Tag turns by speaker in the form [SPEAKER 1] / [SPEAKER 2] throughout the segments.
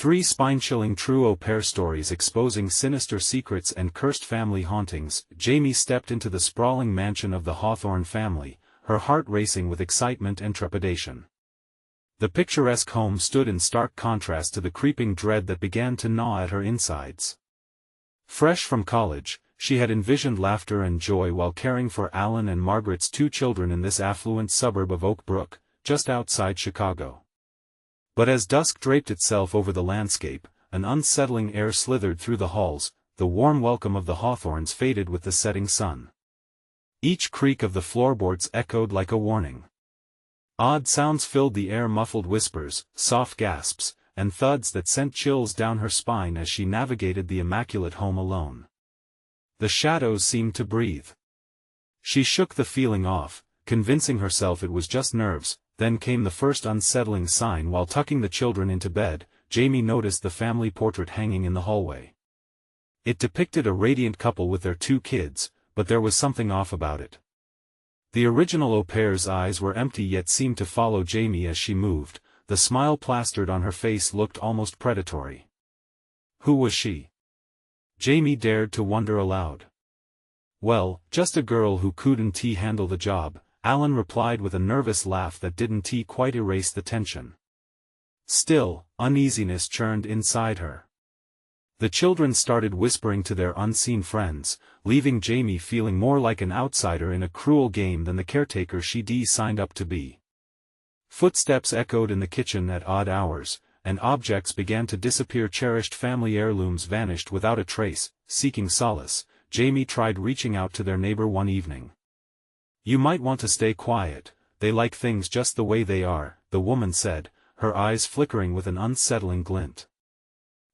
[SPEAKER 1] Three spine-chilling true au pair stories exposing sinister secrets and cursed family hauntings. Jamie stepped into the sprawling mansion of the Hawthorne family, her heart racing with excitement and trepidation. The picturesque home stood in stark contrast to the creeping dread that began to gnaw at her insides. Fresh from college, she had envisioned laughter and joy while caring for Alan and Margaret's two children in this affluent suburb of Oak Brook, just outside Chicago. But as dusk draped itself over the landscape, an unsettling air slithered through the halls. The warm welcome of the Hawthorns faded with the setting sun. Each creak of the floorboards echoed like a warning. Odd sounds filled the air, muffled whispers, soft gasps, and thuds that sent chills down her spine as she navigated the immaculate home alone. The shadows seemed to breathe. She shook the feeling off, convincing herself it was just nerves. Then came the first unsettling sign. While tucking the children into bed, Jamie noticed the family portrait hanging in the hallway. It depicted a radiant couple with their two kids, but there was something off about it. The original au pair's eyes were empty yet seemed to follow Jamie as she moved. The smile plastered on her face looked almost predatory. Who was she? Jamie dared to wonder aloud. Well, just a girl who couldn't handle the job, Alan replied with a nervous laugh that didn't quite erase the tension. Still, uneasiness churned inside her. The children started whispering to their unseen friends, leaving Jamie feeling more like an outsider in a cruel game than the caretaker she'd signed up to be. Footsteps echoed in the kitchen at odd hours, and objects began to disappear. Cherished family heirlooms vanished without a trace. Seeking solace, Jamie tried reaching out to their neighbor one evening. "You might want to stay quiet, they like things just the way they are," the woman said, her eyes flickering with an unsettling glint.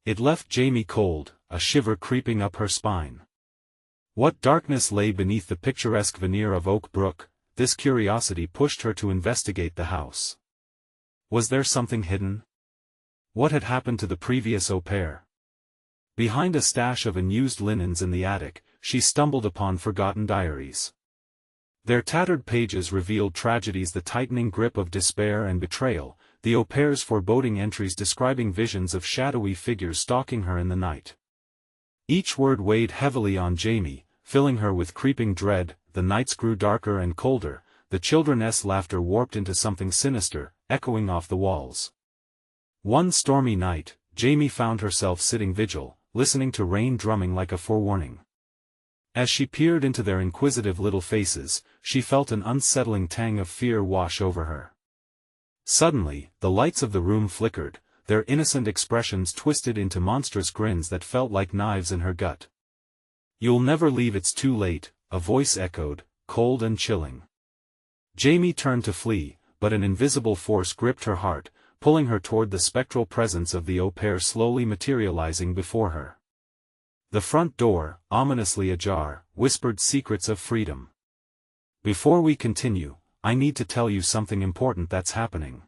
[SPEAKER 1] It left Jamie cold, a shiver creeping up her spine. What darkness lay beneath the picturesque veneer of Oak Brook? This curiosity pushed her to investigate the house. Was there something hidden? What had happened to the previous au pair? Behind a stash of unused linens in the attic, she stumbled upon forgotten diaries. Their tattered pages revealed tragedies, the tightening grip of despair and betrayal, the au pair's foreboding entries describing visions of shadowy figures stalking her in the night. Each word weighed heavily on Jamie, filling her with creeping dread. The nights grew darker and colder, the children's laughter warped into something sinister, echoing off the walls. One stormy night, Jamie found herself sitting vigil, listening to rain drumming like a forewarning. As she peered into their inquisitive little faces, she felt an unsettling tang of fear wash over her. Suddenly, the lights of the room flickered, their innocent expressions twisted into monstrous grins that felt like knives in her gut. "You'll never leave, it's too late," a voice echoed, cold and chilling. Jamie turned to flee, but an invisible force gripped her heart, pulling her toward the spectral presence of the au pair slowly materializing before her. The front door, ominously ajar, whispered secrets of freedom. "Before we continue, I need to tell you something important that's happening.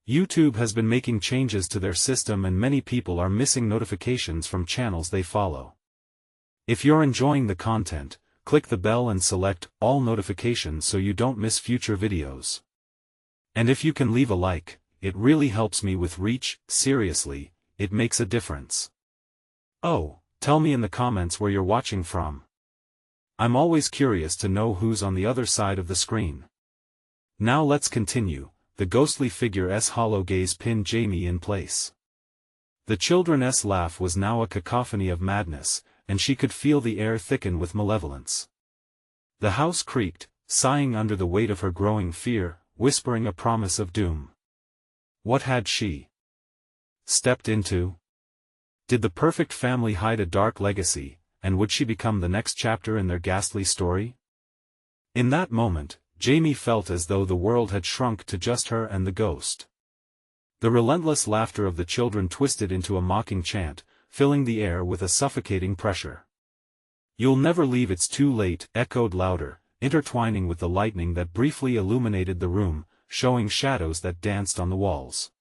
[SPEAKER 1] YouTube has been making changes to their system and many people are missing notifications from channels they follow. If you're enjoying the content, click the bell and select all notifications so you don't miss future videos. And if you can leave a like, it really helps me with reach. Seriously, it makes a difference. Oh, tell me in the comments where you're watching from. I'm always curious to know who's on the other side of the screen. Now let's continue. The ghostly figure's hollow gaze pinned Jamie in place. The children's laugh was now a cacophony of madness, and she could feel the air thicken with malevolence. The house creaked, sighing under the weight of her growing fear, whispering a promise of doom. What had she stepped into? Did the perfect family hide a dark legacy, and would she become the next chapter in their ghastly story? In that moment, Jamie felt as though the world had shrunk to just her and the ghost. The relentless laughter of the children twisted into a mocking chant, filling the air with a suffocating pressure. "You'll never leave, it's too late," echoed louder, intertwining with the lightning that briefly illuminated the room, showing shadows that danced on the walls.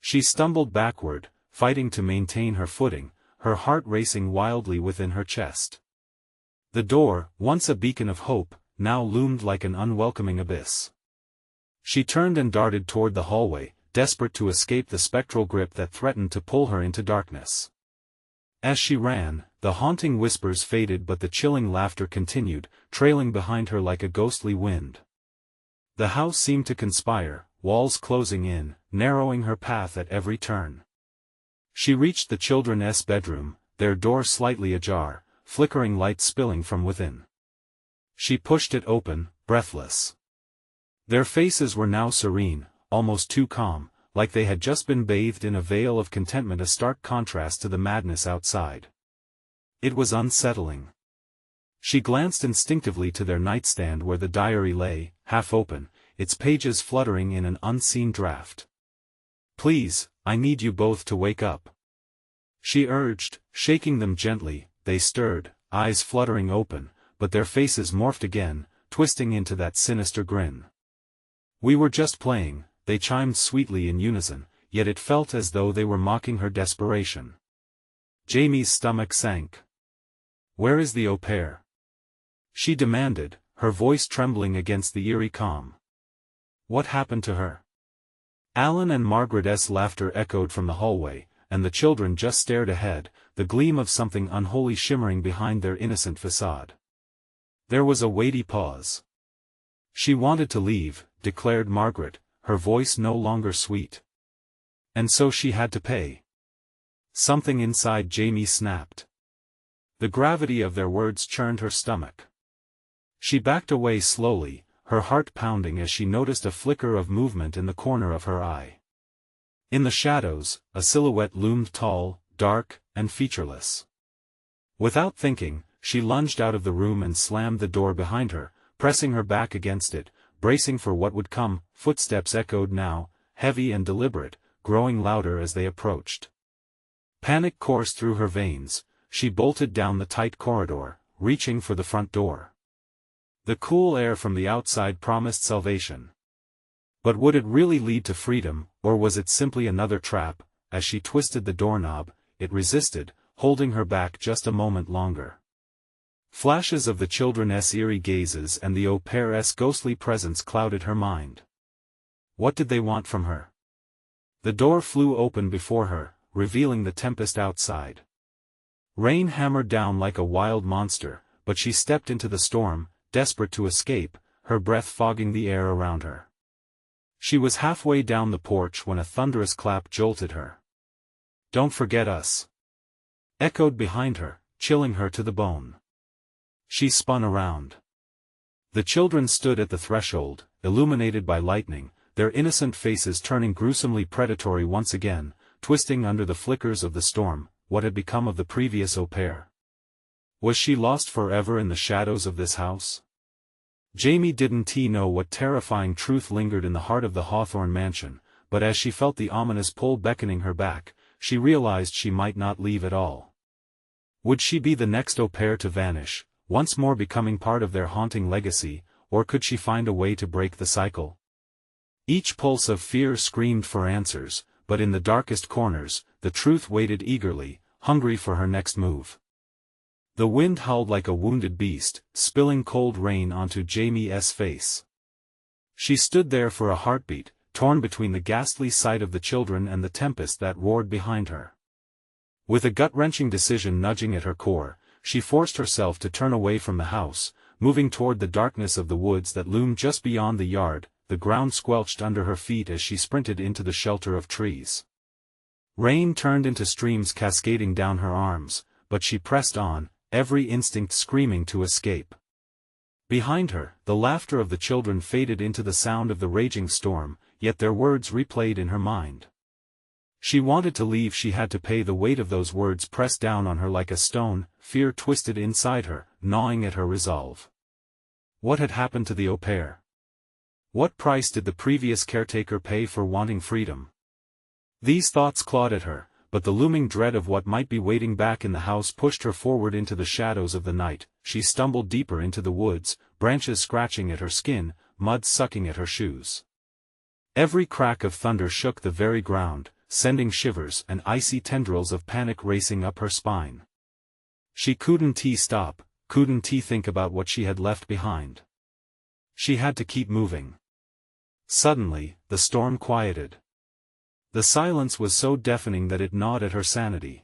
[SPEAKER 1] She stumbled backward, fighting to maintain her footing, her heart racing wildly within her chest. The door, once a beacon of hope, now loomed like an unwelcoming abyss. She turned and darted toward the hallway, desperate to escape the spectral grip that threatened to pull her into darkness. As she ran, the haunting whispers faded but the chilling laughter continued, trailing behind her like a ghostly wind. The house seemed to conspire, walls closing in, narrowing her path at every turn. She reached the children's bedroom, their door slightly ajar, flickering light spilling from within. She pushed it open, breathless. Their faces were now serene, almost too calm, like they had just been bathed in a veil of contentment, a stark contrast to the madness outside. It was unsettling. She glanced instinctively to their nightstand where the diary lay, half open, its pages fluttering in an unseen draft. "Please, I need you both to wake up," she urged, shaking them gently. They stirred, eyes fluttering open, but their faces morphed again, twisting into that sinister grin. "We were just playing," they chimed sweetly in unison, yet it felt as though they were mocking her desperation. Jamie's stomach sank. "Where is the au pair?" she demanded, her voice trembling against the eerie calm. "What happened to her?" Alan and Margaret's laughter echoed from the hallway, and the children just stared ahead, the gleam of something unholy shimmering behind their innocent facade. There was a weighty pause. "She wanted to leave," declared Margaret, her voice no longer sweet. "And so she had to pay." Something inside Jamie snapped. The gravity of their words churned her stomach. She backed away slowly, her heart pounding as she noticed a flicker of movement in the corner of her eye. In the shadows, a silhouette loomed tall, dark, and featureless. Without thinking, she lunged out of the room and slammed the door behind her, pressing her back against it, bracing for what would come. Footsteps echoed now, heavy and deliberate, growing louder as they approached. Panic coursed through her veins. She bolted down the tight corridor, reaching for the front door. The cool air from the outside promised salvation. But would it really lead to freedom, or was it simply another trap? As she twisted the doorknob, it resisted, holding her back just a moment longer. Flashes of the children's eerie gazes and the au pair's ghostly presence clouded her mind. What did they want from her? The door flew open before her, revealing the tempest outside. Rain hammered down like a wild monster, but she stepped into the storm, desperate to escape, her breath fogging the air around her. She was halfway down the porch when a thunderous clap jolted her. "Don't forget us," echoed behind her, chilling her to the bone. She spun around. The children stood at the threshold, illuminated by lightning, their innocent faces turning gruesomely predatory once again, twisting under the flickers of the storm. What had become of the previous au pair? Was she lost forever in the shadows of this house? Jamie didn't know what terrifying truth lingered in the heart of the Hawthorne mansion, but as she felt the ominous pull beckoning her back, she realized she might not leave at all. Would she be the next au pair to vanish, once more becoming part of their haunting legacy, or could she find a way to break the cycle? Each pulse of fear screamed for answers, but in the darkest corners, the truth waited eagerly, hungry for her next move. The wind howled like a wounded beast, spilling cold rain onto Jamie's face. She stood there for a heartbeat, torn between the ghastly sight of the children and the tempest that roared behind her. With a gut-wrenching decision nudging at her core, she forced herself to turn away from the house, moving toward the darkness of the woods that loomed just beyond the yard. The ground squelched under her feet as she sprinted into the shelter of trees. Rain turned into streams cascading down her arms, but she pressed on, every instinct screaming to escape. Behind her, the laughter of the children faded into the sound of the raging storm, yet their words replayed in her mind. She wanted to leave. She had to pay. The weight of those words pressed down on her like a stone. Fear twisted inside her, gnawing at her resolve. What had happened to the au pair? What price did the previous caretaker pay for wanting freedom? These thoughts clawed at her, but the looming dread of what might be waiting back in the house pushed her forward into the shadows of the night. She stumbled deeper into the woods, branches scratching at her skin, mud sucking at her shoes. Every crack of thunder shook the very ground, sending shivers and icy tendrils of panic racing up her spine. She couldn't stop, couldn't think about what she had left behind. She had to keep moving. Suddenly, the storm quieted. The silence was so deafening that it gnawed at her sanity.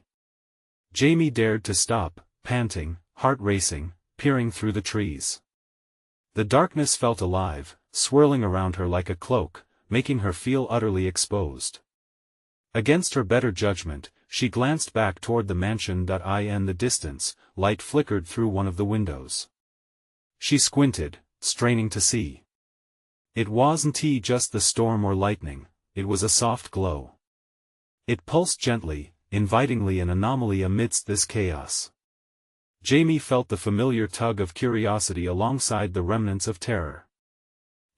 [SPEAKER 1] Jamie dared to stop, panting, heart racing, peering through the trees. The darkness felt alive, swirling around her like a cloak, making her feel utterly exposed. Against her better judgment, she glanced back toward the mansion. In the distance, light flickered through one of the windows. She squinted, straining to see. It wasn't just the storm or lightning, it was a soft glow. It pulsed gently, invitingly, an anomaly amidst this chaos. Jamie felt the familiar tug of curiosity alongside the remnants of terror.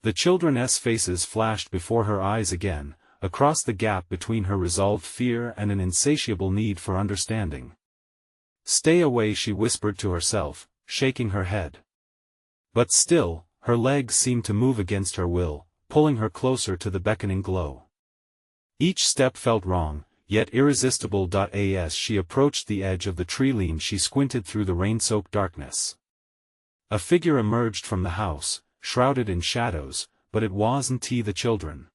[SPEAKER 1] The children's faces flashed before her eyes again, across the gap between her resolved fear and an insatiable need for understanding. "Stay away," she whispered to herself, shaking her head. But still, her legs seemed to move against her will, pulling her closer to the beckoning glow. Each step felt wrong, yet irresistible. As she approached the edge of the tree-line, she squinted through the rain-soaked darkness. A figure emerged from the house, shrouded in shadows, but it wasn't the children.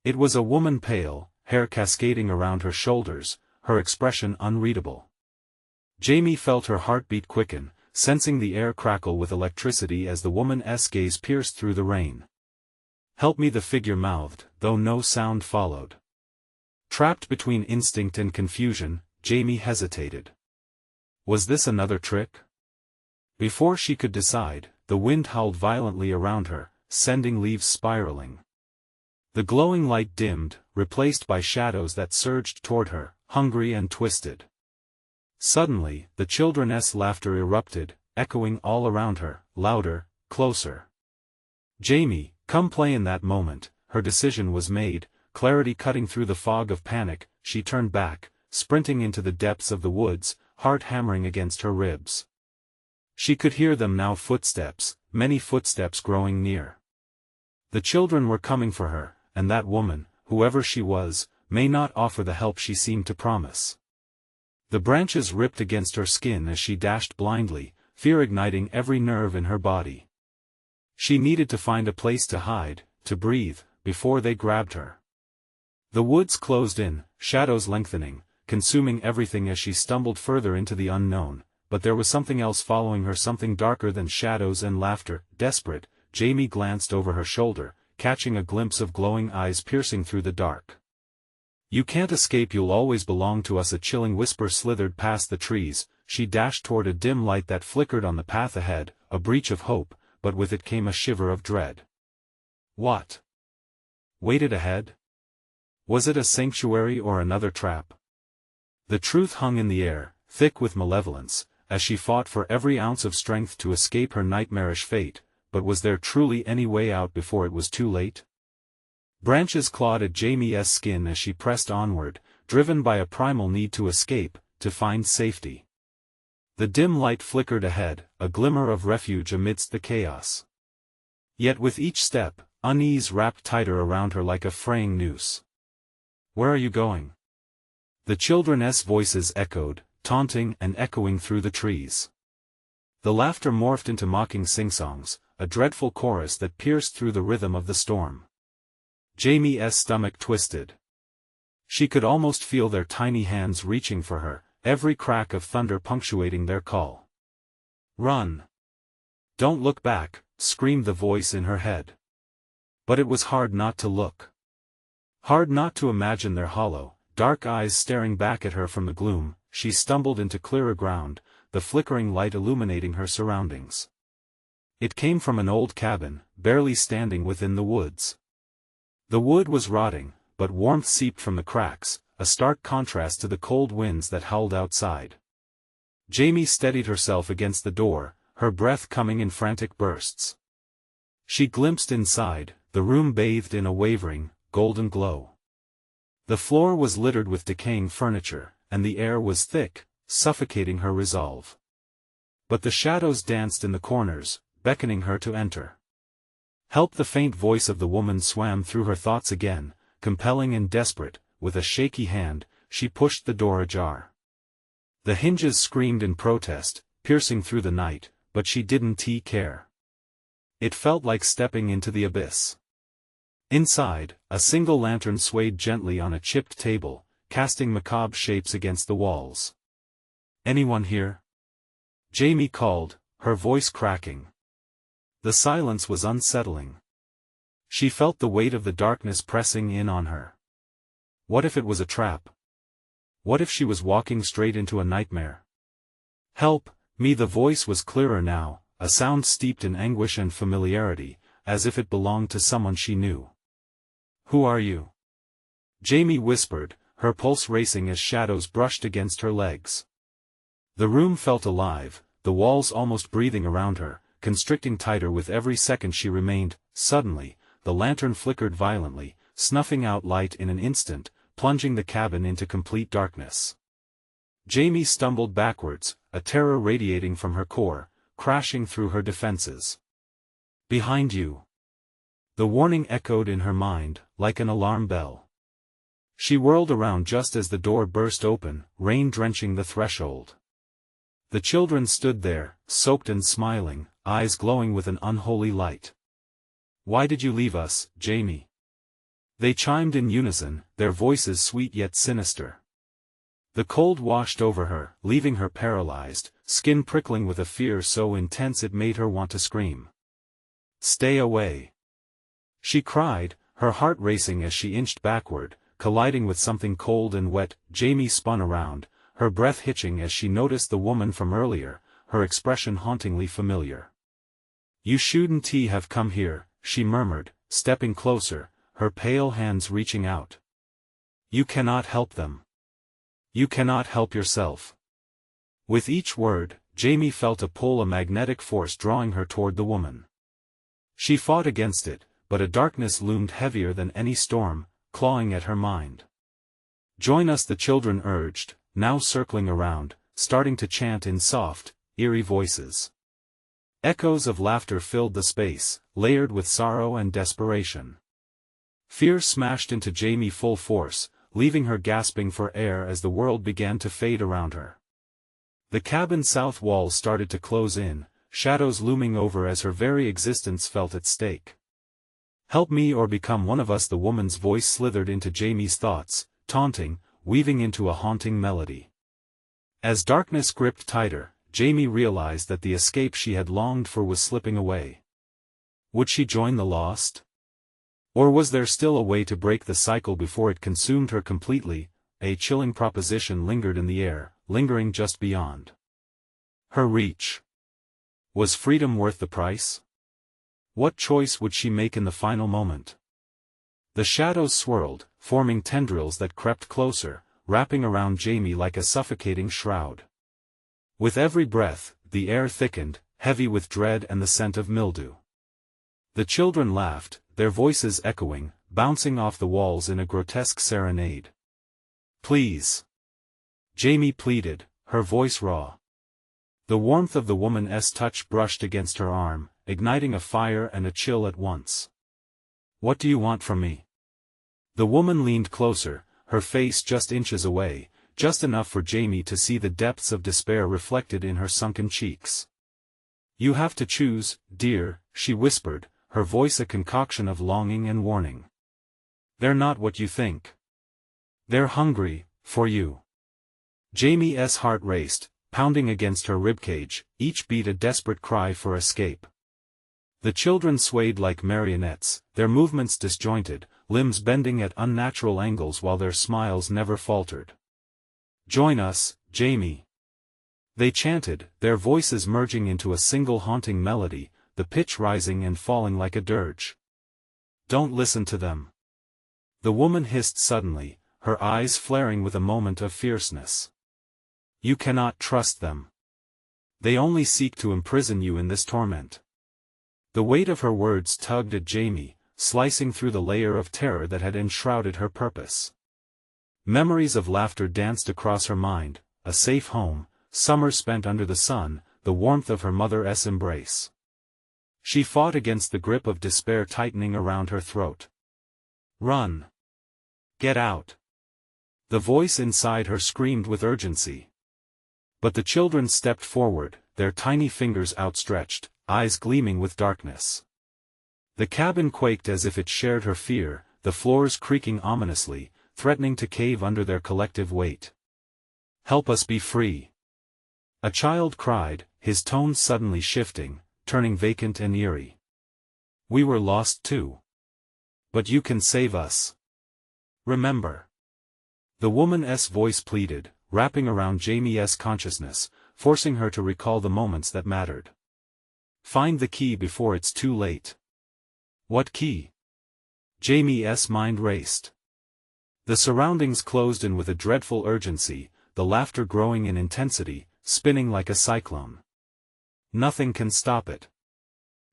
[SPEAKER 1] It was a woman, pale, hair cascading around her shoulders, her expression unreadable. Jamie felt her heartbeat quicken, sensing the air crackle with electricity as the woman's gaze pierced through the rain. "Help me," the figure mouthed, though no sound followed. Trapped between instinct and confusion, Jamie hesitated. Was this another trick? Before she could decide, the wind howled violently around her, sending leaves spiraling. The glowing light dimmed, replaced by shadows that surged toward her, hungry and twisted. Suddenly, the children's laughter erupted, echoing all around her, louder, closer. "Jamie, come play." In that moment, her decision was made, clarity cutting through the fog of panic. She turned back, sprinting into the depths of the woods, heart hammering against her ribs. She could hear them now, footsteps, many footsteps growing near. The children were coming for her, and that woman, whoever she was, may not offer the help she seemed to promise. The branches ripped against her skin as she dashed blindly, fear igniting every nerve in her body. She needed to find a place to hide, to breathe, before they grabbed her. The woods closed in, shadows lengthening, consuming everything as she stumbled further into the unknown, but there was something else following her, something darker than shadows and laughter. Desperate, Jamie glanced over her shoulder, catching a glimpse of glowing eyes piercing through the dark. "You can't escape, you'll always belong to us." A chilling whisper slithered past the trees. She dashed toward a dim light that flickered on the path ahead, a breach of hope, but with it came a shiver of dread. What waited ahead? Was it a sanctuary or another trap? The truth hung in the air, thick with malevolence, as she fought for every ounce of strength to escape her nightmarish fate. But was there truly any way out before it was too late? Branches clawed at Jamie's skin as she pressed onward, driven by a primal need to escape, to find safety. The dim light flickered ahead, a glimmer of refuge amidst the chaos. Yet with each step, unease wrapped tighter around her like a fraying noose. "Where are you going?" The children's voices echoed, taunting and echoing through the trees. The laughter morphed into mocking sing-songs, a dreadful chorus that pierced through the rhythm of the storm. Jamie's stomach twisted. She could almost feel their tiny hands reaching for her, every crack of thunder punctuating their call. "Run! Don't look back," screamed the voice in her head. But it was hard not to look. Hard not to imagine their hollow, dark eyes staring back at her from the gloom. She stumbled into clearer ground, the flickering light illuminating her surroundings. It came from an old cabin, barely standing within the woods. The wood was rotting, but warmth seeped from the cracks, a stark contrast to the cold winds that howled outside. Jamie steadied herself against the door, her breath coming in frantic bursts. She glimpsed inside, the room bathed in a wavering, golden glow. The floor was littered with decaying furniture, and the air was thick, suffocating her resolve. But the shadows danced in the corners, beckoning her to enter. Help! The faint voice of the woman swam through her thoughts again, compelling and desperate. With a shaky hand, she pushed the door ajar. The hinges screamed in protest, piercing through the night, but she didn't care. It felt like stepping into the abyss. Inside, a single lantern swayed gently on a chipped table, casting macabre shapes against the walls. "Anyone here?" Jamie called, her voice cracking. The silence was unsettling. She felt the weight of the darkness pressing in on her. What if it was a trap? What if she was walking straight into a nightmare? "Help me!" The voice was clearer now, a sound steeped in anguish and familiarity, as if it belonged to someone she knew. "Who are you?" Jamie whispered, her pulse racing as shadows brushed against her legs. The room felt alive, the walls almost breathing around her, constricting tighter with every second she remained. Suddenly, the lantern flickered violently, snuffing out light in an instant, plunging the cabin into complete darkness. Jamie stumbled backwards, a terror radiating from her core, crashing through her defenses. "Behind you!" The warning echoed in her mind, like an alarm bell. She whirled around just as the door burst open, rain drenching the threshold. The children stood there, soaked and smiling, eyes glowing with an unholy light. "Why did you leave us, Jamie?" They chimed in unison, their voices sweet yet sinister. The cold washed over her, leaving her paralyzed, skin prickling with a fear so intense it made her want to scream. "Stay away!" she cried, her heart racing as she inched backward, colliding with something cold and wet. Jamie spun around, her breath hitching as she noticed the woman from earlier, her expression hauntingly familiar. "You shouldn't have come here," she murmured, stepping closer, her pale hands reaching out. "You cannot help them. You cannot help yourself." With each word, Jamie felt a pull, a magnetic force drawing her toward the woman. She fought against it, but a darkness loomed heavier than any storm, clawing at her mind. "Join us," the children urged, now circling around, starting to chant in soft, eerie voices. Echoes of laughter filled the space, layered with sorrow and desperation. Fear smashed into Jamie full force, leaving her gasping for air as the world began to fade around her. The cabin's south wall started to close in, shadows looming over as her very existence felt at stake. "Help me or become one of us," the woman's voice slithered into Jamie's thoughts, taunting, weaving into a haunting melody. As darkness gripped tighter, Jamie realized that the escape she had longed for was slipping away. Would she join the lost? Or was there still a way to break the cycle before it consumed her completely? A chilling proposition lingered in the air, lingering just beyond her reach. Was freedom worth the price? What choice would she make in the final moment? The shadows swirled, forming tendrils that crept closer, wrapping around Jamie like a suffocating shroud. With every breath, the air thickened, heavy with dread and the scent of mildew. The children laughed, their voices echoing, bouncing off the walls in a grotesque serenade. "Please!" Jamie pleaded, her voice raw. The warmth of the woman's touch brushed against her arm, igniting a fire and a chill at once. "What do you want from me?" The woman leaned closer, her face just inches away, just enough for Jamie to see the depths of despair reflected in her sunken cheeks. "You have to choose, dear," she whispered, her voice a concoction of longing and warning. "They're not what you think. They're hungry, for you." Jamie's heart raced, pounding against her ribcage, each beat a desperate cry for escape. The children swayed like marionettes, their movements disjointed, limbs bending at unnatural angles while their smiles never faltered. "Join us, Jamie!" they chanted, their voices merging into a single haunting melody, the pitch rising and falling like a dirge. "Don't listen to them!" the woman hissed suddenly, her eyes flaring with a moment of fierceness. "You cannot trust them. They only seek to imprison you in this torment." The weight of her words tugged at Jamie, slicing through the layer of terror that had enshrouded her purpose. Memories of laughter danced across her mind, a safe home, summer spent under the sun, the warmth of her mother's embrace. She fought against the grip of despair tightening around her throat. "Run! Get out!" The voice inside her screamed with urgency. But the children stepped forward, their tiny fingers outstretched, eyes gleaming with darkness. The cabin quaked as if it shared her fear, the floors creaking ominously, threatening to cave under their collective weight. "Help us be free!" A child cried, his tone suddenly shifting, turning vacant and eerie. "We were lost too. But you can save us. Remember." The woman's voice pleaded, wrapping around Jamie's consciousness, forcing her to recall the moments that mattered. "Find the key before it's too late." "What key?" Jamie's mind raced. The surroundings closed in with a dreadful urgency, the laughter growing in intensity, spinning like a cyclone. "Nothing can stop it.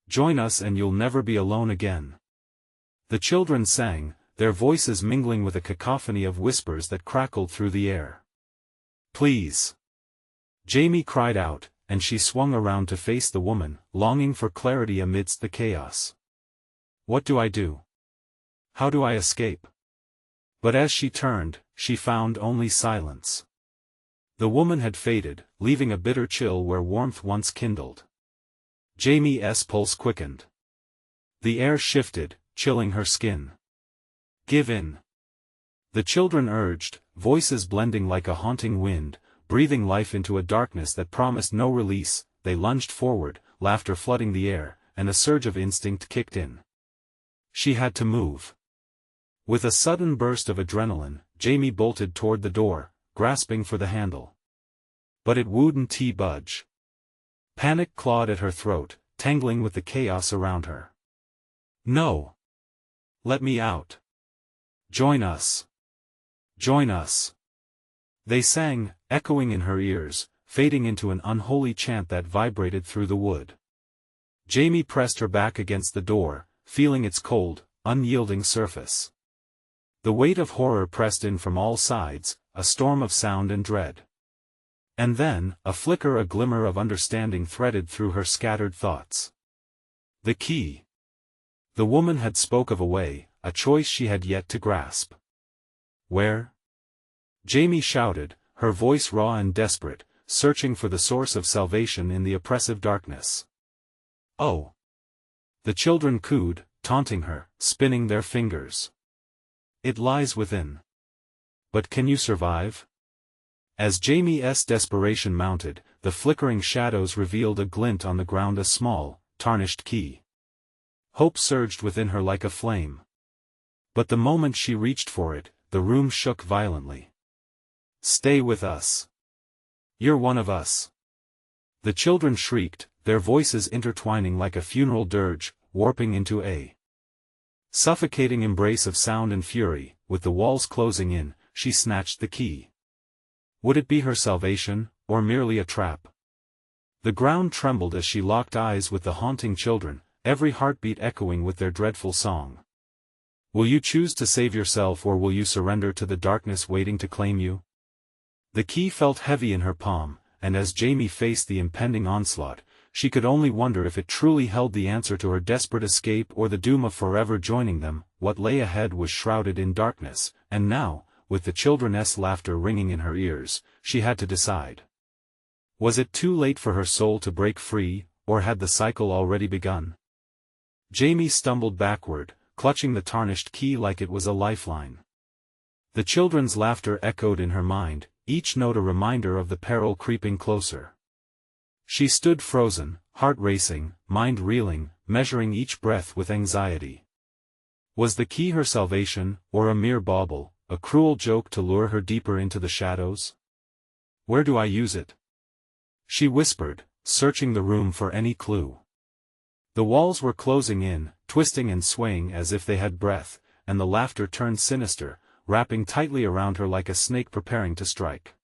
[SPEAKER 1] Join us and you'll never be alone again." The children sang, their voices mingling with a cacophony of whispers that crackled through the air. "Please!" Jamie cried out, and she swung around to face the woman, longing for clarity amidst the chaos. "What do I do? How do I escape?" But as she turned, she found only silence. The woman had faded, leaving a bitter chill where warmth once kindled. Jamie's pulse quickened. The air shifted, chilling her skin. "Give in." The children urged, voices blending like a haunting wind, breathing life into a darkness that promised no release. They lunged forward, laughter flooding the air, and a surge of instinct kicked in. She had to move. With a sudden burst of adrenaline, Jamie bolted toward the door, grasping for the handle. But it wouldn't budge. Panic clawed at her throat, tangling with the chaos around her. "No! Let me out! Join us! Join us!" They sang, echoing in her ears, fading into an unholy chant that vibrated through the wood. Jamie pressed her back against the door, feeling its cold, unyielding surface. The weight of horror pressed in from all sides, a storm of sound and dread. And then, a glimmer of understanding threaded through her scattered thoughts. The key. The woman had spoke of a way, a choice she had yet to grasp. Where? Jamie shouted, her voice raw and desperate, searching for the source of salvation in the oppressive darkness. "Oh!" The children cooed, taunting her, spinning their fingers. "It lies within." "But can you survive?" As Jamie's desperation mounted, the flickering shadows revealed a glint on the ground, a small, tarnished key. Hope surged within her like a flame. But the moment she reached for it, the room shook violently. "Stay with us. You're one of us." The children shrieked, their voices intertwining like a funeral dirge, warping into a suffocating embrace of sound and fury. With the walls closing in, she snatched the key. Would it be her salvation, or merely a trap? The ground trembled as she locked eyes with the haunting children, every heartbeat echoing with their dreadful song. Will you choose to save yourself, or will you surrender to the darkness waiting to claim you? The key felt heavy in her palm, and as Jamie faced the impending onslaught, she could only wonder if it truly held the answer to her desperate escape or the doom of forever joining them. What lay ahead was shrouded in darkness, and now, with the children's laughter ringing in her ears, she had to decide. Was it too late for her soul to break free, or had the cycle already begun? Jamie stumbled backward, clutching the tarnished key like it was a lifeline. The children's laughter echoed in her mind, each note a reminder of the peril creeping closer. She stood frozen, heart racing, mind reeling, measuring each breath with anxiety. Was the key her salvation, or a mere bauble, a cruel joke to lure her deeper into the shadows? "Where do I use it?" she whispered, searching the room for any clue. The walls were closing in, twisting and swaying as if they had breath, and the laughter turned sinister, wrapping tightly around her like a snake preparing to strike.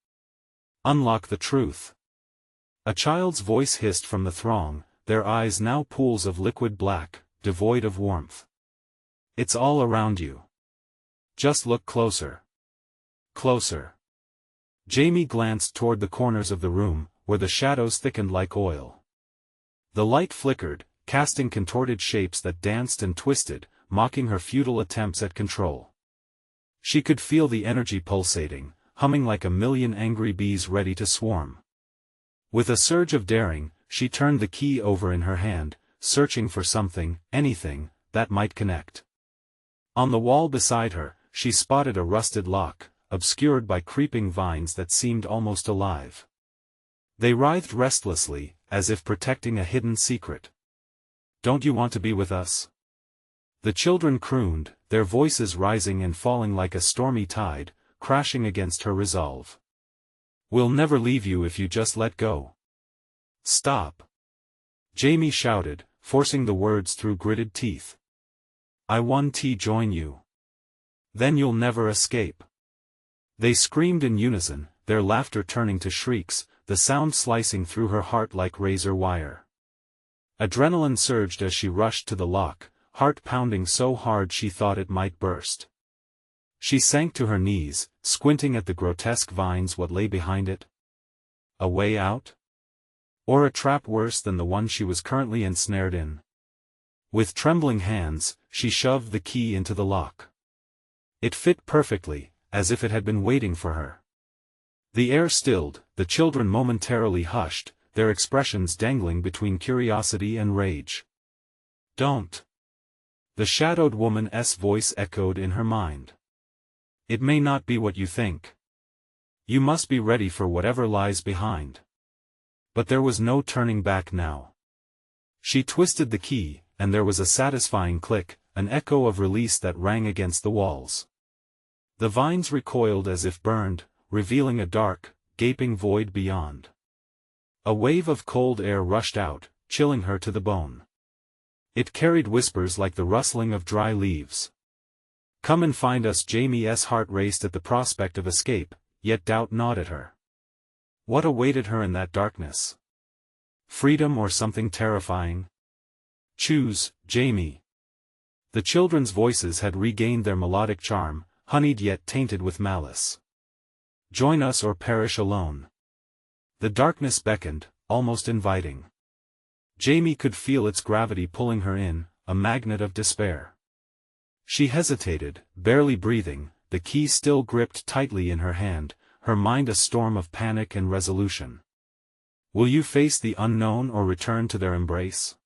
[SPEAKER 1] "Unlock the truth." A child's voice hissed from the throng, their eyes now pools of liquid black, devoid of warmth. "It's all around you. Just look closer. Closer." Jamie glanced toward the corners of the room, where the shadows thickened like oil. The light flickered, casting contorted shapes that danced and twisted, mocking her futile attempts at control. She could feel the energy pulsating, humming like a million angry bees ready to swarm. With a surge of daring, she turned the key over in her hand, searching for something, anything, that might connect. On the wall beside her, she spotted a rusted lock, obscured by creeping vines that seemed almost alive. They writhed restlessly, as if protecting a hidden secret. "Don't you want to be with us?" The children crooned, their voices rising and falling like a stormy tide, crashing against her resolve. "We'll never leave you if you just let go." "Stop!" Jamie shouted, forcing the words through gritted teeth. "I want to join you. Then you'll never escape." They screamed in unison, their laughter turning to shrieks, the sound slicing through her heart like razor wire. Adrenaline surged as she rushed to the lock, heart pounding so hard she thought it might burst. She sank to her knees, squinting at the grotesque vines. What lay behind it? A way out? Or a trap worse than the one she was currently ensnared in? With trembling hands, she shoved the key into the lock. It fit perfectly, as if it had been waiting for her. The air stilled, the children momentarily hushed, their expressions dangling between curiosity and rage. "Don't!" The shadowed woman's voice echoed in her mind. "It may not be what you think. You must be ready for whatever lies behind." But there was no turning back now. She twisted the key, and there was a satisfying click, an echo of release that rang against the walls. The vines recoiled as if burned, revealing a dark, gaping void beyond. A wave of cold air rushed out, chilling her to the bone. It carried whispers like the rustling of dry leaves. "Come and find us." Jamie's heart raced at the prospect of escape, yet doubt gnawed at her. What awaited her in that darkness? Freedom or something terrifying? "Choose, Jamie." The children's voices had regained their melodic charm, honeyed yet tainted with malice. "Join us or perish alone." The darkness beckoned, almost inviting. Jamie could feel its gravity pulling her in, a magnet of despair. She hesitated, barely breathing, the key still gripped tightly in her hand, her mind a storm of panic and resolution. "Will you face the unknown or return to their embrace?"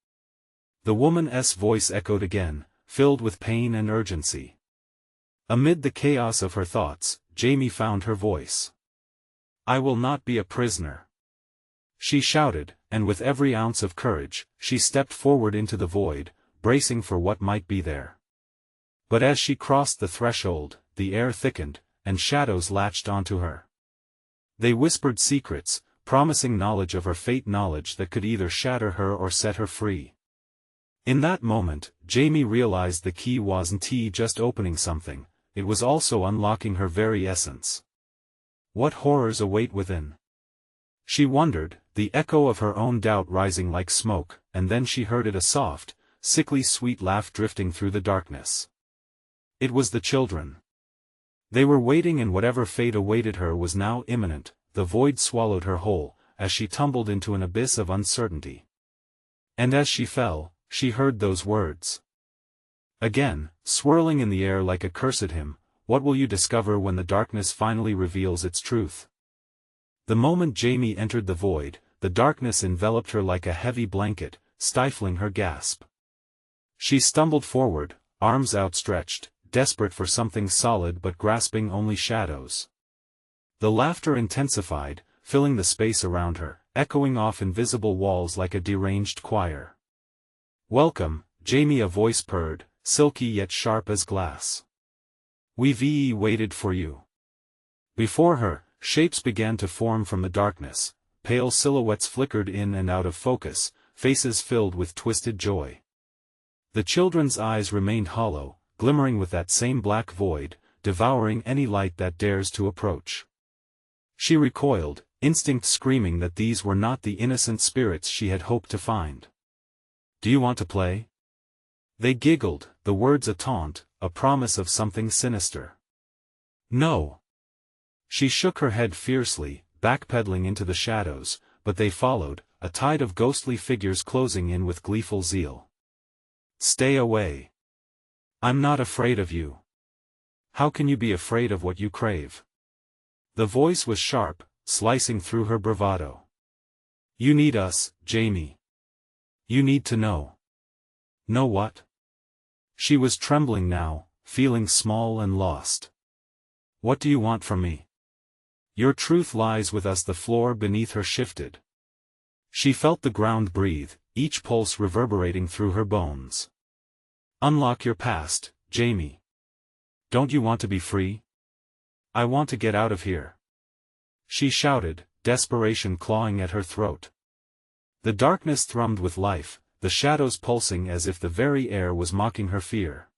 [SPEAKER 1] The woman's voice echoed again, filled with pain and urgency. Amid the chaos of her thoughts, Jamie found her voice. "I will not be a prisoner," she shouted, and with every ounce of courage, she stepped forward into the void, bracing for what might be there. But as she crossed the threshold, the air thickened, and shadows latched onto her. They whispered secrets, promising knowledge of her fate, knowledge that could either shatter her or set her free. In that moment, Jamie realized the key wasn't just opening something, it was also unlocking her very essence. What horrors await within? She wondered, the echo of her own doubt rising like smoke, and then she heard it, a soft, sickly sweet laugh drifting through the darkness. It was the children. They were waiting, and whatever fate awaited her was now imminent. The void swallowed her whole, as she tumbled into an abyss of uncertainty. And as she fell, she heard those words. Again, swirling in the air like a cursed hymn, "What will you discover when the darkness finally reveals its truth?" The moment Jamie entered the void, the darkness enveloped her like a heavy blanket, stifling her gasp. She stumbled forward, arms outstretched, desperate for something solid but grasping only shadows. The laughter intensified, filling the space around her, echoing off invisible walls like a deranged choir. "Welcome, Jamie," a voice purred, silky yet sharp as glass. "We've waited for you." Before her, shapes began to form from the darkness, pale silhouettes flickered in and out of focus, faces filled with twisted joy. The children's eyes remained hollow, glimmering with that same black void, devouring any light that dares to approach. She recoiled, instinct screaming that these were not the innocent spirits she had hoped to find. "Do you want to play?" They giggled, the words a taunt, a promise of something sinister. "No." She shook her head fiercely, backpedaling into the shadows, but they followed, a tide of ghostly figures closing in with gleeful zeal. "Stay away. I'm not afraid of you." "How can you be afraid of what you crave?" The voice was sharp, slicing through her bravado. "You need us, Jamie. You need to know." "Know what?" She was trembling now, feeling small and lost. What do you want from me? Your truth lies with us. The floor beneath her shifted. She felt the ground breathe, each pulse reverberating through her bones. Unlock your past, Jamie. Don't you want to be free? I want to get out of here. She shouted, desperation clawing at her throat. The darkness thrummed with life, the shadows pulsing as if the very air was mocking her fear.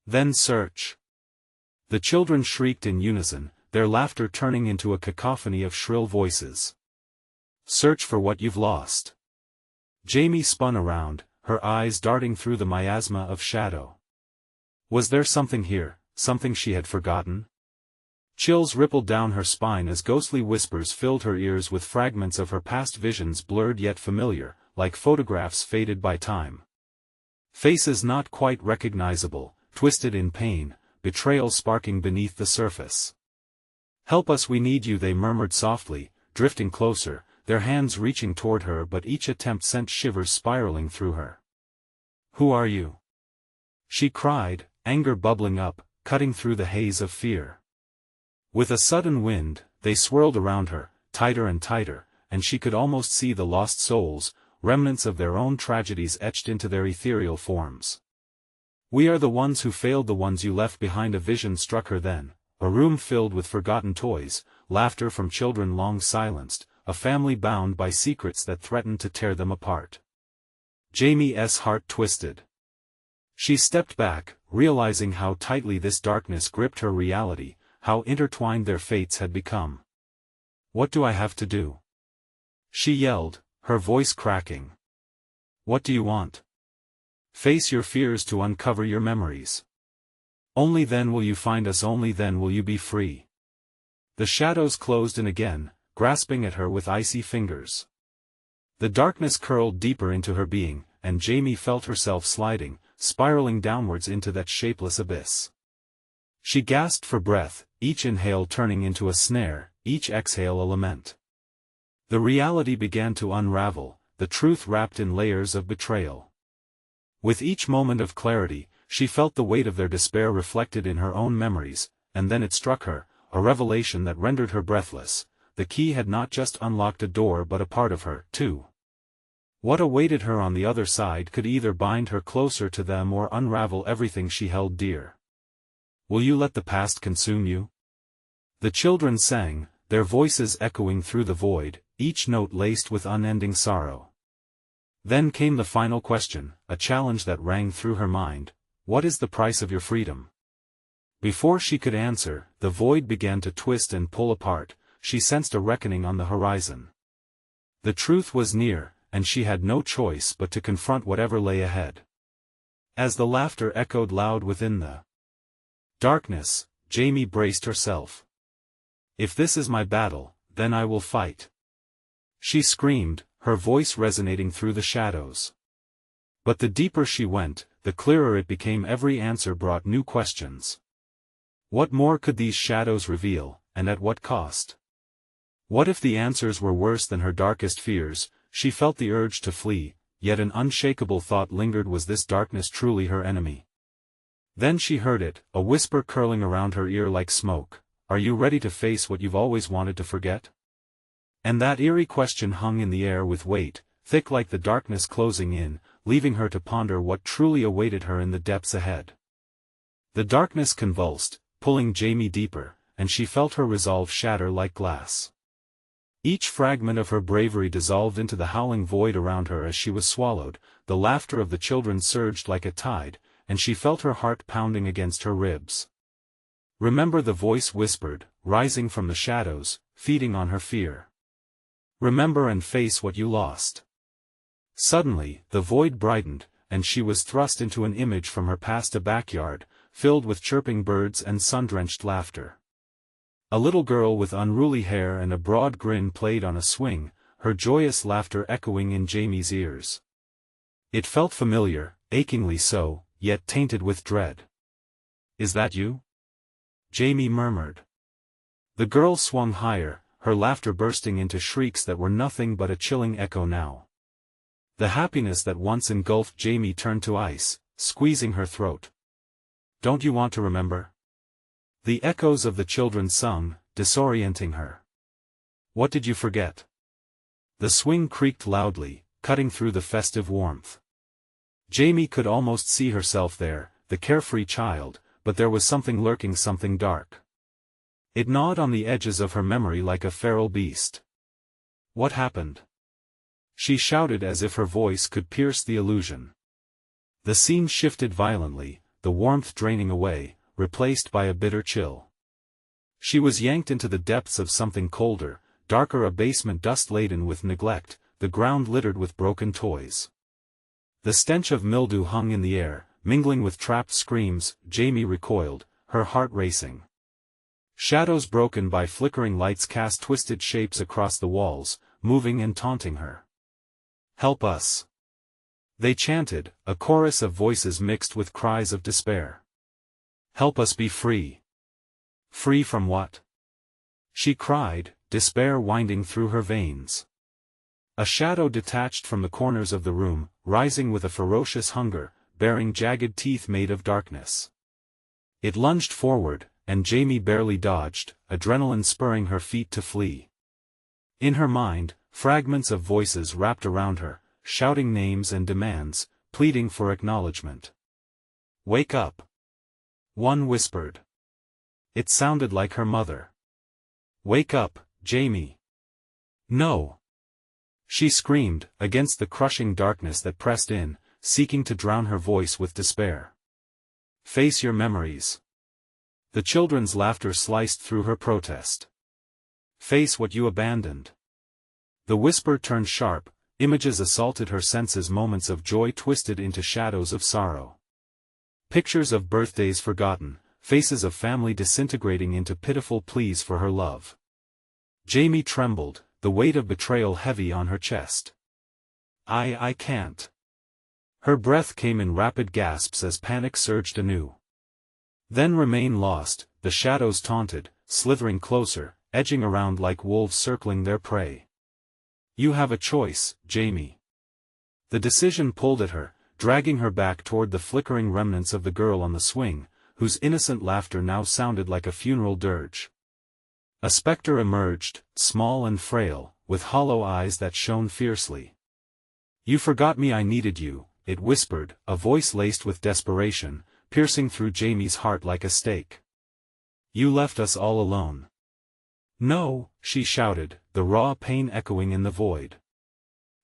[SPEAKER 1] Then search. The children shrieked in unison, their laughter turning into a cacophony of shrill voices. Search for what you've lost. Jamie spun around, her eyes darting through the miasma of shadow. Was there something here, something she had forgotten? Chills rippled down her spine as ghostly whispers filled her ears with fragments of her past visions blurred yet familiar, like photographs faded by time. Faces not quite recognizable, twisted in pain, betrayal sparking beneath the surface. Help us, we need you, they murmured softly, drifting closer, their hands reaching toward her, but each attempt sent shivers spiraling through her. Who are you? She cried, anger bubbling up, cutting through the haze of fear. With a sudden wind, they swirled around her, tighter and tighter, and she could almost see the lost souls, remnants of their own tragedies etched into their ethereal forms. We are the ones who failed, the ones you left behind. A vision struck her then, a room filled with forgotten toys, laughter from children long silenced, a family bound by secrets that threatened to tear them apart. Jamie's heart twisted. She stepped back, realizing how tightly this darkness gripped her reality, how intertwined their fates had become. What do I have to do? She yelled, her voice cracking. What do you want? Face your fears to uncover your memories. Only then will you find us, only then will you be free. The shadows closed in again, grasping at her with icy fingers. The darkness curled deeper into her being, and Jamie felt herself sliding, spiraling downwards into that shapeless abyss. She gasped for breath, each inhale turning into a snare, each exhale a lament. The reality began to unravel, the truth wrapped in layers of betrayal. With each moment of clarity, she felt the weight of their despair reflected in her own memories, and then it struck her, a revelation that rendered her breathless. The key had not just unlocked a door but a part of her, too. What awaited her on the other side could either bind her closer to them or unravel everything she held dear. Will you let the past consume you? The children sang, their voices echoing through the void, each note laced with unending sorrow. Then came the final question, a challenge that rang through her mind. What is the price of your freedom? Before she could answer, the void began to twist and pull apart. She sensed a reckoning on the horizon. The truth was near, and she had no choice but to confront whatever lay ahead. As the laughter echoed loud within the darkness, Jamie braced herself. If this is my battle, then I will fight. She screamed, her voice resonating through the shadows. But the deeper she went, the clearer it became. Every answer brought new questions. What more could these shadows reveal, and at what cost? What if the answers were worse than her darkest fears? She felt the urge to flee, yet an unshakable thought lingered: was this darkness truly her enemy? Then she heard it, a whisper curling around her ear like smoke. Are you ready to face what you've always wanted to forget? And that eerie question hung in the air with weight, thick like the darkness closing in, leaving her to ponder what truly awaited her in the depths ahead. The darkness convulsed, pulling Jamie deeper, and she felt her resolve shatter like glass. Each fragment of her bravery dissolved into the howling void around her as she was swallowed. The laughter of the children surged like a tide, and she felt her heart pounding against her ribs. Remember, the voice whispered, rising from the shadows, feeding on her fear. Remember and face what you lost. Suddenly, the void brightened, and she was thrust into an image from her past, a backyard, filled with chirping birds and sun-drenched laughter. A little girl with unruly hair and a broad grin played on a swing, her joyous laughter echoing in Jamie's ears. It felt familiar, achingly so, yet tainted with dread. Is that you? Jamie murmured. The girl swung higher, her laughter bursting into shrieks that were nothing but a chilling echo now. The happiness that once engulfed Jamie turned to ice, squeezing her throat. "Don't you want to remember?" The echoes of the children sung, disorienting her. "What did you forget?" The swing creaked loudly, cutting through the festive warmth. Jamie could almost see herself there, the carefree child, but there was something lurking, something dark. It gnawed on the edges of her memory like a feral beast. "What happened?" she shouted as if her voice could pierce the illusion. The scene shifted violently, the warmth draining away, replaced by a bitter chill. She was yanked into the depths of something colder, darker, a basement dust-laden with neglect, the ground littered with broken toys. The stench of mildew hung in the air, mingling with trapped screams. Jamie recoiled, her heart racing. Shadows broken by flickering lights cast twisted shapes across the walls, moving and taunting her. "Help us!" they chanted, a chorus of voices mixed with cries of despair. "Help us be free." "Free from what?" she cried, despair winding through her veins. A shadow detached from the corners of the room, rising with a ferocious hunger, bearing jagged teeth made of darkness. It lunged forward, and Jamie barely dodged, adrenaline spurring her feet to flee. In her mind, fragments of voices wrapped around her, shouting names and demands, pleading for acknowledgement. "Wake up!" one whispered. It sounded like her mother. "Wake up, Jamie!" "No!" she screamed, against the crushing darkness that pressed in, seeking to drown her voice with despair. "Face your memories." The children's laughter sliced through her protest. "Face what you abandoned." The whisper turned sharp, images assaulted her senses, moments of joy twisted into shadows of sorrow. Pictures of birthdays forgotten, faces of family disintegrating into pitiful pleas for her love. Jamie trembled, the weight of betrayal heavy on her chest. I can't." Her breath came in rapid gasps as panic surged anew. Then remain lost, the shadows taunted, slithering closer, edging around like wolves circling their prey. "You have a choice, Jamie." The decision pulled at her, dragging her back toward the flickering remnants of the girl on the swing, whose innocent laughter now sounded like a funeral dirge. A specter emerged, small and frail, with hollow eyes that shone fiercely. "You forgot me, I needed you," it whispered, a voice laced with desperation, piercing through Jamie's heart like a stake. "You left us all alone." "No," she shouted, the raw pain echoing in the void.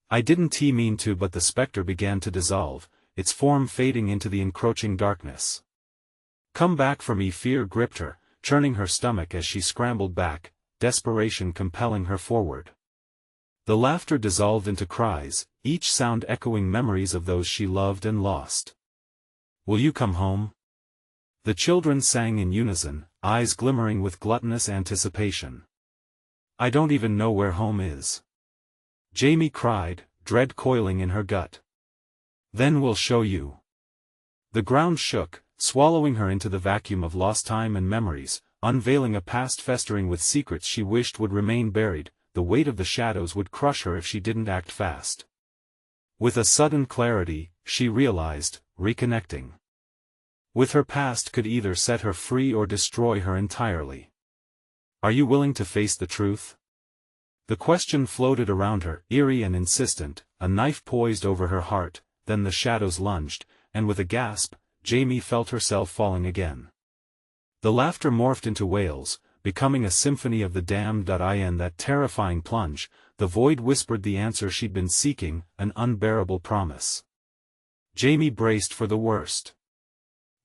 [SPEAKER 1] "I didn't mean to," but the specter began to dissolve, its form fading into the encroaching darkness. "Come back for me," fear gripped her, churning her stomach as she scrambled back, desperation compelling her forward. The laughter dissolved into cries, each sound echoing memories of those she loved and lost. "Will you come home?" the children sang in unison, eyes glimmering with gluttonous anticipation. "I don't even know where home is," Jamie cried, dread coiling in her gut. "Then we'll show you." The ground shook, swallowing her into the vacuum of lost time and memories, unveiling a past festering with secrets she wished would remain buried. The weight of the shadows would crush her if she didn't act fast. With a sudden clarity, she realized, reconnecting with her past could either set her free or destroy her entirely. "Are you willing to face the truth?" The question floated around her, eerie and insistent, a knife poised over her heart. Then the shadows lunged, and with a gasp, Jamie felt herself falling again. The laughter morphed into wails, becoming a symphony of the damned. In that terrifying plunge, the void whispered the answer she'd been seeking, an unbearable promise. Jamie braced for the worst.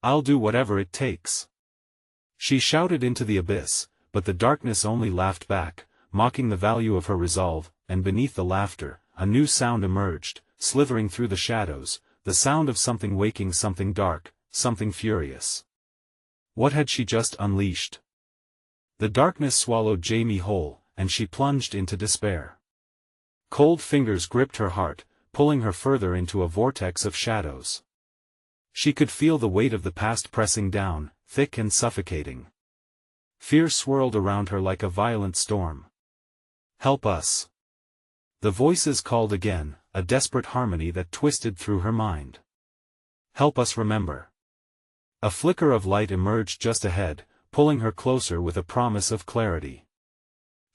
[SPEAKER 1] "I'll do whatever it takes," she shouted into the abyss, but the darkness only laughed back, mocking the value of her resolve. And beneath the laughter, a new sound emerged, slithering through the shadows, the sound of something waking, something dark, something furious. What had she just unleashed? The darkness swallowed Jamie whole, and she plunged into despair. Cold fingers gripped her heart, pulling her further into a vortex of shadows. She could feel the weight of the past pressing down, thick and suffocating. Fear swirled around her like a violent storm. "Help us!" The voices called again, a desperate harmony that twisted through her mind. Help us remember. A flicker of light emerged just ahead, pulling her closer with a promise of clarity.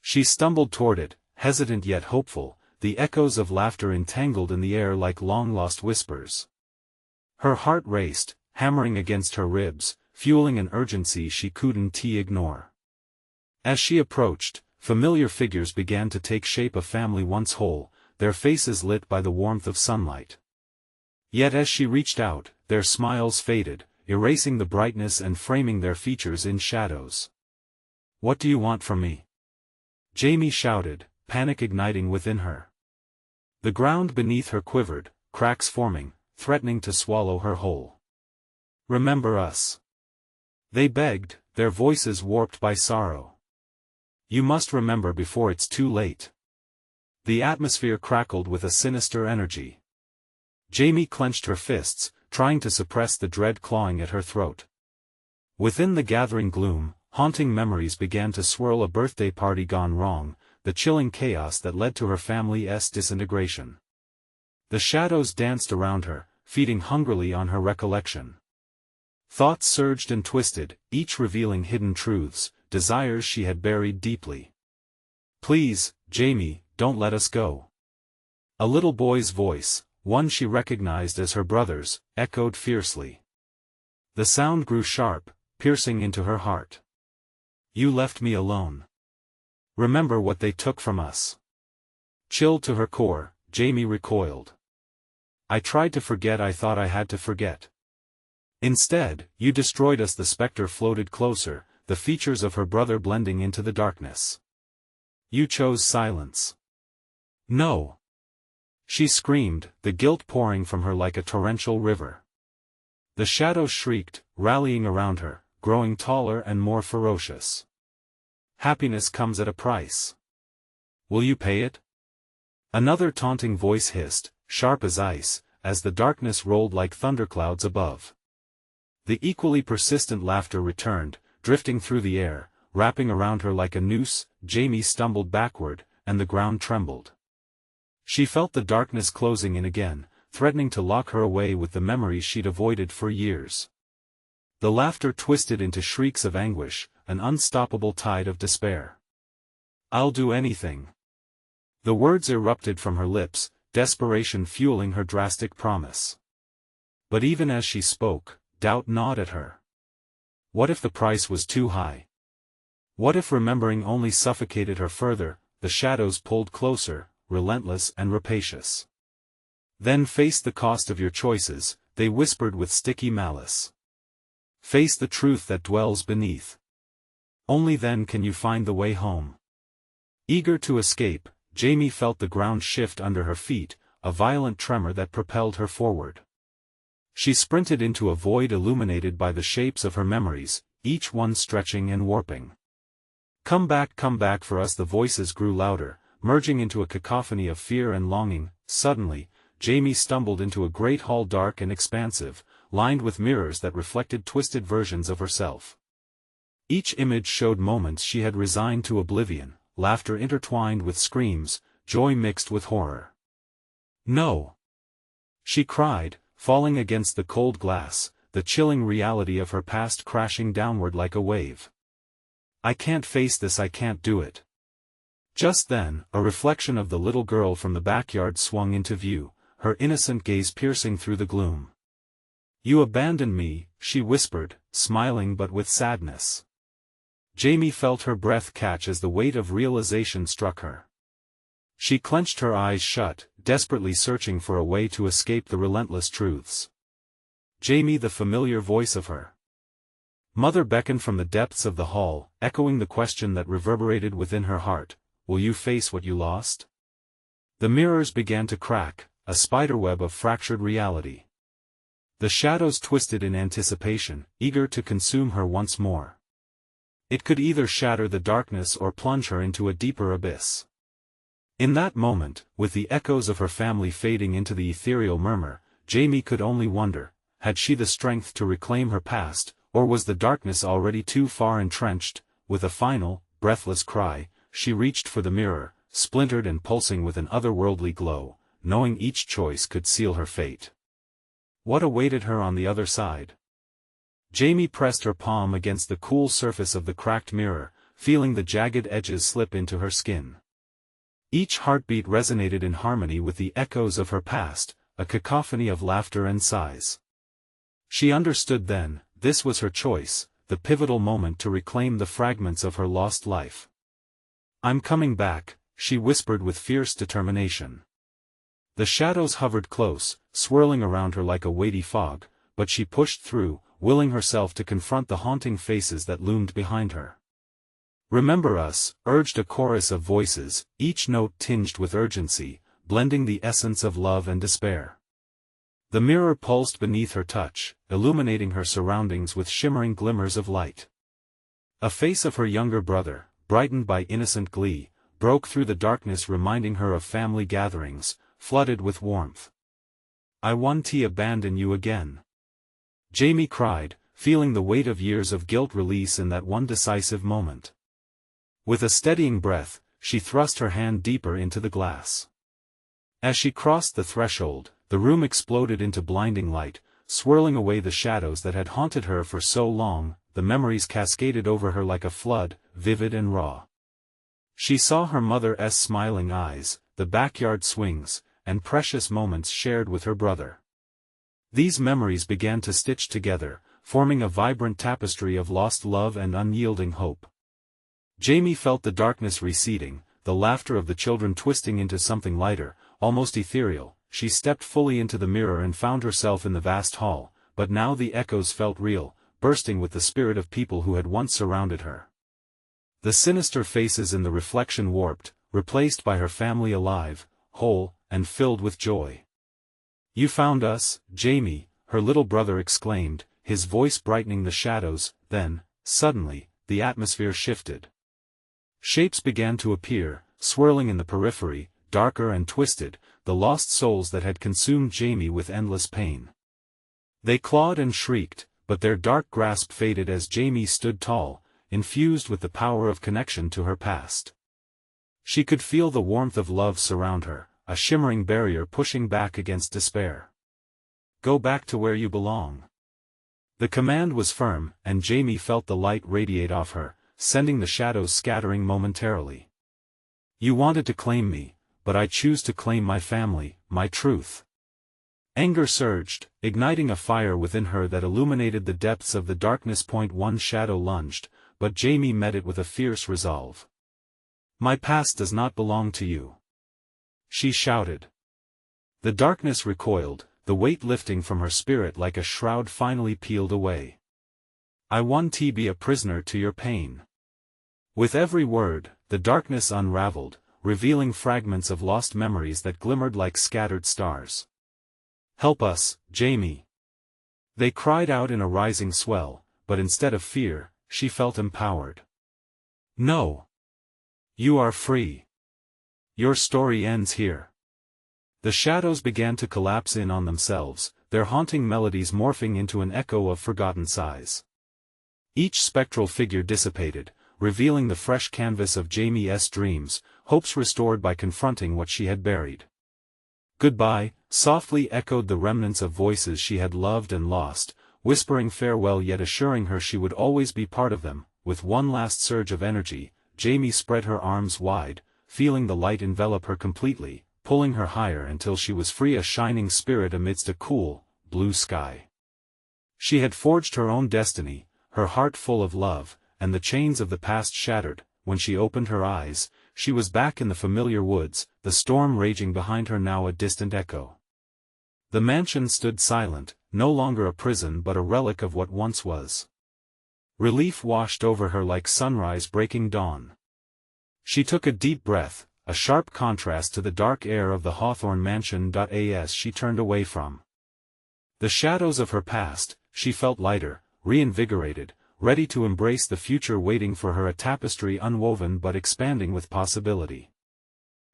[SPEAKER 1] She stumbled toward it, hesitant yet hopeful, the echoes of laughter entangled in the air like long-lost whispers. Her heart raced, hammering against her ribs, fueling an urgency she couldn't ignore. As she approached, familiar figures began to take shape, a family once whole, their faces lit by the warmth of sunlight. Yet as she reached out, their smiles faded, erasing the brightness and framing their features in shadows. "What do you want from me?" Jamie shouted, panic igniting within her. The ground beneath her quivered, cracks forming, threatening to swallow her whole. "Remember us," they begged, their voices warped by sorrow. "You must remember before it's too late." The atmosphere crackled with a sinister energy. Jamie clenched her fists, trying to suppress the dread clawing at her throat. Within the gathering gloom, haunting memories began to swirl, a birthday party gone wrong, the chilling chaos that led to her family's disintegration. The shadows danced around her, feeding hungrily on her recollection. Thoughts surged and twisted, each revealing hidden truths, desires she had buried deeply. "Please, Jamie, don't let us go." A little boy's voice, one she recognized as her brother's, echoed fiercely. The sound grew sharp, piercing into her heart. "You left me alone. Remember what they took from us." Chilled to her core, Jamie recoiled. "I tried to forget, I thought I had to forget. Instead, you destroyed us." The specter floated closer, the features of her brother blending into the darkness. "You chose silence." "No!" she screamed, the guilt pouring from her like a torrential river. The shadows shrieked, rallying around her, growing taller and more ferocious. "Happiness comes at a price. Will you pay it?" Another taunting voice hissed, sharp as ice, as the darkness rolled like thunderclouds above. The equally persistent laughter returned, drifting through the air, wrapping around her like a noose. Jamie stumbled backward, and the ground trembled. She felt the darkness closing in again, threatening to lock her away with the memories she'd avoided for years. The laughter twisted into shrieks of anguish, an unstoppable tide of despair. "I'll do anything." The words erupted from her lips, desperation fueling her drastic promise. But even as she spoke, doubt gnawed at her. What if the price was too high? What if remembering only suffocated her further? The shadows pulled closer, relentless and rapacious. "Then face the cost of your choices," they whispered with sticky malice. "Face the truth that dwells beneath. Only then can you find the way home." Eager to escape, Jamie felt the ground shift under her feet, a violent tremor that propelled her forward. She sprinted into a void illuminated by the shapes of her memories, each one stretching and warping. Come back for us." The voices grew louder, merging into a cacophony of fear and longing. Suddenly, Jamie stumbled into a great hall, dark and expansive, lined with mirrors that reflected twisted versions of herself. Each image showed moments she had resigned to oblivion, laughter intertwined with screams, joy mixed with horror. "No!" she cried, falling against the cold glass, the chilling reality of her past crashing downward like a wave. "I can't face this, I can't do it." Just then, a reflection of the little girl from the backyard swung into view, her innocent gaze piercing through the gloom. "You abandoned me," she whispered, smiling but with sadness. Jamie felt her breath catch as the weight of realization struck her. She clenched her eyes shut, desperately searching for a way to escape the relentless truths. Jamie, the familiar voice of her mother beckoned from the depths of the hall, echoing the question that reverberated within her heart, "Will you face what you lost?" The mirrors began to crack, a spiderweb of fractured reality. The shadows twisted in anticipation, eager to consume her once more. It could either shatter the darkness or plunge her into a deeper abyss. In that moment, with the echoes of her family fading into the ethereal murmur, Jamie could only wonder, had she the strength to reclaim her past, or was the darkness already too far entrenched? With a final, breathless cry, she reached for the mirror, splintered and pulsing with an otherworldly glow, knowing each choice could seal her fate. What awaited her on the other side? Jamie pressed her palm against the cool surface of the cracked mirror, feeling the jagged edges slip into her skin. Each heartbeat resonated in harmony with the echoes of her past, a cacophony of laughter and sighs. She understood then, this was her choice, the pivotal moment to reclaim the fragments of her lost life. "I'm coming back," she whispered with fierce determination. The shadows hovered close, swirling around her like a weighty fog, but she pushed through, willing herself to confront the haunting faces that loomed behind her. "Remember us," urged a chorus of voices, each note tinged with urgency, blending the essence of love and despair. The mirror pulsed beneath her touch, illuminating her surroundings with shimmering glimmers of light. A face of her younger brother, brightened by innocent glee, broke through the darkness, reminding her of family gatherings, flooded with warmth. "I won't abandon you again," Jamie cried, feeling the weight of years of guilt release in that one decisive moment. With a steadying breath, she thrust her hand deeper into the glass. As she crossed the threshold, the room exploded into blinding light, swirling away the shadows that had haunted her for so long. The memories cascaded over her like a flood, vivid and raw. She saw her mother's smiling eyes, the backyard swings, and precious moments shared with her brother. These memories began to stitch together, forming a vibrant tapestry of lost love and unyielding hope. Jamie felt the darkness receding, the laughter of the children twisting into something lighter, almost ethereal. She stepped fully into the mirror and found herself in the vast hall, but now the echoes felt real, bursting with the spirit of people who had once surrounded her. The sinister faces in the reflection warped, replaced by her family alive, whole, and filled with joy. "You found us, Jamie," her little brother exclaimed, his voice brightening the shadows. Then, suddenly, the atmosphere shifted. Shapes began to appear, swirling in the periphery, darker and twisted, the lost souls that had consumed Jamie with endless pain. They clawed and shrieked, but their dark grasp faded as Jamie stood tall, infused with the power of connection to her past. She could feel the warmth of love surround her, a shimmering barrier pushing back against despair. "Go back to where you belong." The command was firm, and Jamie felt the light radiate off her, sending the shadows scattering momentarily. "You wanted to claim me, but I choose to claim my family, my truth." Anger surged, igniting a fire within her that illuminated the depths of the darkness. One shadow lunged, but Jamie met it with a fierce resolve. "My past does not belong to you," she shouted. The darkness recoiled, the weight lifting from her spirit like a shroud finally peeled away. "I won't be a prisoner to your pain." With every word, the darkness unraveled, revealing fragments of lost memories that glimmered like scattered stars. "Help us, Jamie!" They cried out in a rising swell, but instead of fear, she felt empowered. "No! You are free. Your story ends here." The shadows began to collapse in on themselves, their haunting melodies morphing into an echo of forgotten sighs. Each spectral figure dissipated, revealing the fresh canvas of Jamie's dreams, hopes restored by confronting what she had buried. "Goodbye," softly echoed the remnants of voices she had loved and lost, whispering farewell yet assuring her she would always be part of them. With one last surge of energy, Jamie spread her arms wide, feeling the light envelop her completely, pulling her higher until she was free, a shining spirit amidst a cool, blue sky. She had forged her own destiny, her heart full of love, and the chains of the past shattered. When she opened her eyes, she was back in the familiar woods, the storm raging behind her now a distant echo. The mansion stood silent, no longer a prison but a relic of what once was. Relief washed over her like sunrise breaking dawn. She took a deep breath, a sharp contrast to the dark air of the Hawthorne mansion. As she turned away from the shadows of her past, she felt lighter, reinvigorated, ready to embrace the future waiting for her, a tapestry unwoven but expanding with possibility.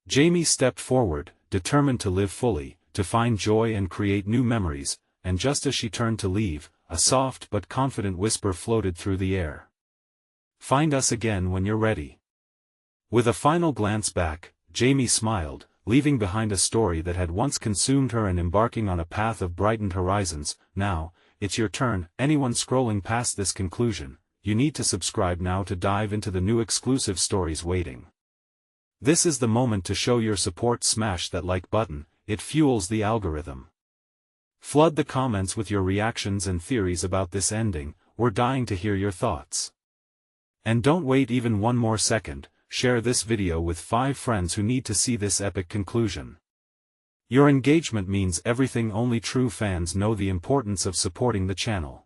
[SPEAKER 1] Jamie stepped forward, determined to live fully, to find joy and create new memories, and just as she turned to leave, a soft but confident whisper floated through the air. "Find us again when you're ready." With a final glance back, Jamie smiled, leaving behind a story that had once consumed her and embarking on a path of brightened horizons. Now, it's your turn. Anyone scrolling past this conclusion, you need to subscribe now to dive into the new exclusive stories waiting. This is the moment to show your support. Smash that like button, it fuels the algorithm. Flood the comments with your reactions and theories about this ending, we're dying to hear your thoughts. And don't wait even one more second, share this video with 5 friends who need to see this epic conclusion. Your engagement means everything. Only true fans know the importance of supporting the channel.